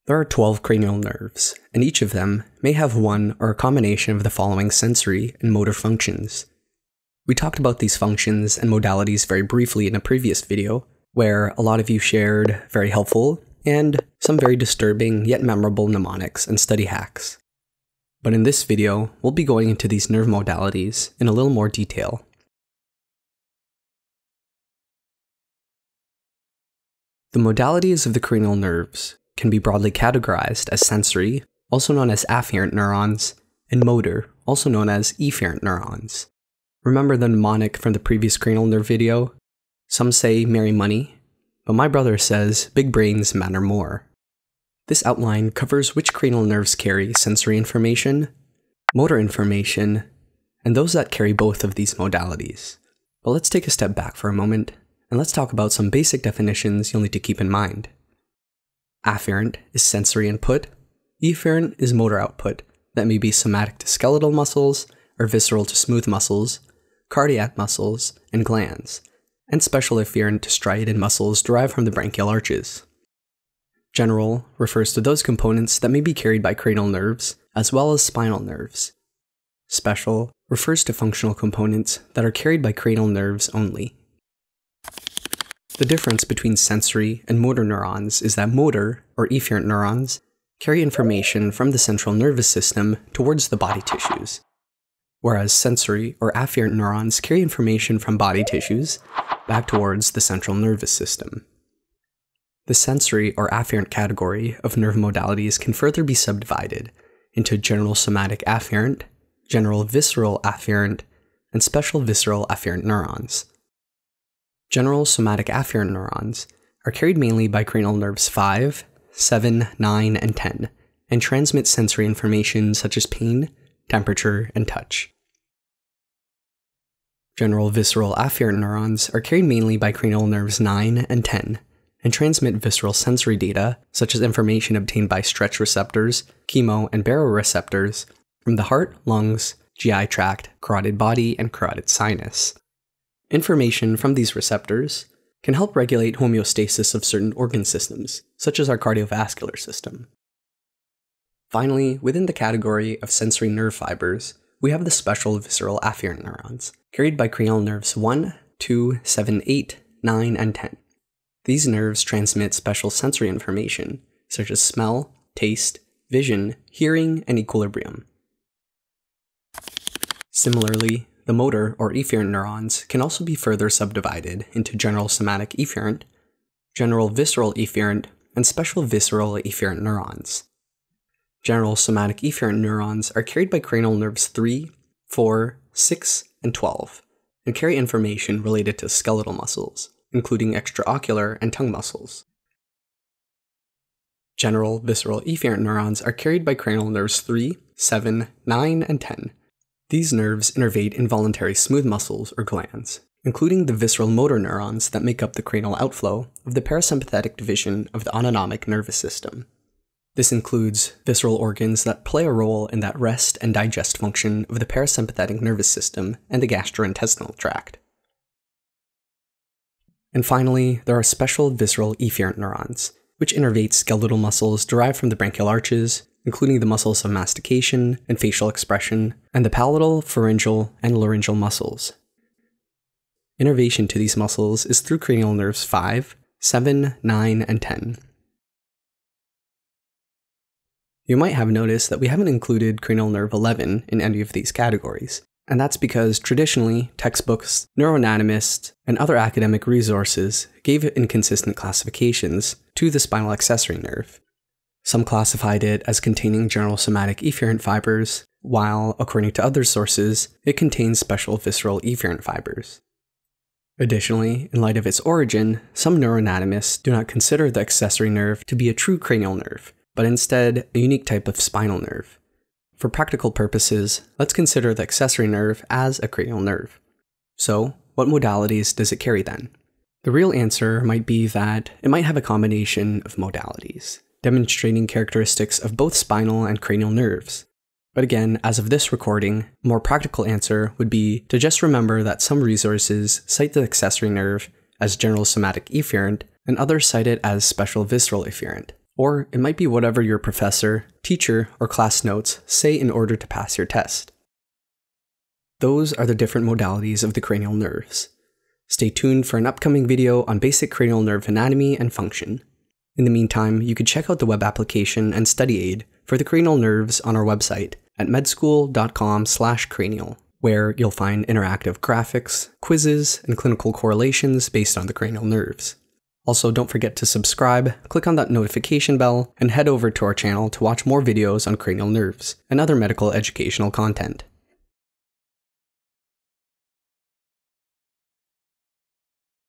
There are 12 cranial nerves, and each of them may have one or a combination of the following sensory and motor functions. We talked about these functions and modalities very briefly in a previous video, where a lot of you shared very helpful and some very disturbing yet memorable mnemonics and study hacks. But in this video, we'll be going into these nerve modalities in a little more detail. The modalities of the cranial nerves can be broadly categorized as sensory, also known as afferent neurons, and motor, also known as efferent neurons. Remember the mnemonic from the previous cranial nerve video? Some say marry money, but my brother says big brains matter more. This outline covers which cranial nerves carry sensory information, motor information, and those that carry both of these modalities. But let's take a step back for a moment, and let's talk about some basic definitions you'll need to keep in mind. Afferent is sensory input, efferent is motor output that may be somatic to skeletal muscles or visceral to smooth muscles, cardiac muscles, and glands, and special efferent to striated muscles derived from the branchial arches. General refers to those components that may be carried by cranial nerves as well as spinal nerves. Special refers to functional components that are carried by cranial nerves only. The difference between sensory and motor neurons is that motor, or efferent neurons, carry information from the central nervous system towards the body tissues, whereas sensory, or afferent neurons carry information from body tissues back towards the central nervous system. The sensory, or afferent category of nerve modalities can further be subdivided into general somatic afferent, general visceral afferent, and special visceral afferent neurons. General somatic afferent neurons are carried mainly by cranial nerves 5, 7, 9, and 10, and transmit sensory information such as pain, temperature, and touch. General visceral afferent neurons are carried mainly by cranial nerves 9 and 10, and transmit visceral sensory data such as information obtained by stretch receptors, chemo and baroreceptors from the heart, lungs, GI tract, carotid body, and carotid sinus. Information from these receptors can help regulate homeostasis of certain organ systems, such as our cardiovascular system. Finally, within the category of sensory nerve fibers, we have the special visceral afferent neurons, carried by cranial nerves 1, 2, 7, 8, 9, and 10. These nerves transmit special sensory information, such as smell, taste, vision, hearing, and equilibrium. Similarly, the motor, or efferent neurons, can also be further subdivided into general somatic efferent, general visceral efferent, and special visceral efferent neurons. General somatic efferent neurons are carried by cranial nerves 3, 4, 6, and 12, and carry information related to skeletal muscles, including extraocular and tongue muscles. General visceral efferent neurons are carried by cranial nerves 3, 7, 9, and 10. These nerves innervate involuntary smooth muscles or glands, including the visceral motor neurons that make up the cranial outflow of the parasympathetic division of the autonomic nervous system. This includes visceral organs that play a role in that rest and digest function of the parasympathetic nervous system and the gastrointestinal tract. And finally, there are special visceral efferent neurons, which innervate skeletal muscles derived from the branchial arches, including the muscles of mastication and facial expression, and the palatal, pharyngeal, and laryngeal muscles. Innervation to these muscles is through cranial nerves 5, 7, 9, and 10. You might have noticed that we haven't included cranial nerve 11 in any of these categories, and that's because traditionally, textbooks, neuroanatomists, and other academic resources gave inconsistent classifications to the spinal accessory nerve. Some classified it as containing general somatic efferent fibers, while, according to other sources, it contains special visceral efferent fibers. Additionally, in light of its origin, some neuroanatomists do not consider the accessory nerve to be a true cranial nerve, but instead a unique type of spinal nerve. For practical purposes, let's consider the accessory nerve as a cranial nerve. So, what modalities does it carry then? The real answer might be that it might have a combination of modalities, demonstrating characteristics of both spinal and cranial nerves. But again, as of this recording, a more practical answer would be to just remember that some resources cite the accessory nerve as general somatic efferent, and others cite it as special visceral efferent, Or it might be whatever your professor, teacher, or class notes say in order to pass your test. Those are the different modalities of the cranial nerves. Stay tuned for an upcoming video on basic cranial nerve anatomy and function. In the meantime, you could check out the web application and study aid for the cranial nerves on our website at medzcool.com/cranial, where you'll find interactive graphics, quizzes, and clinical correlations based on the cranial nerves. Also, don't forget to subscribe, click on that notification bell, and head over to our channel to watch more videos on cranial nerves and other medical educational content.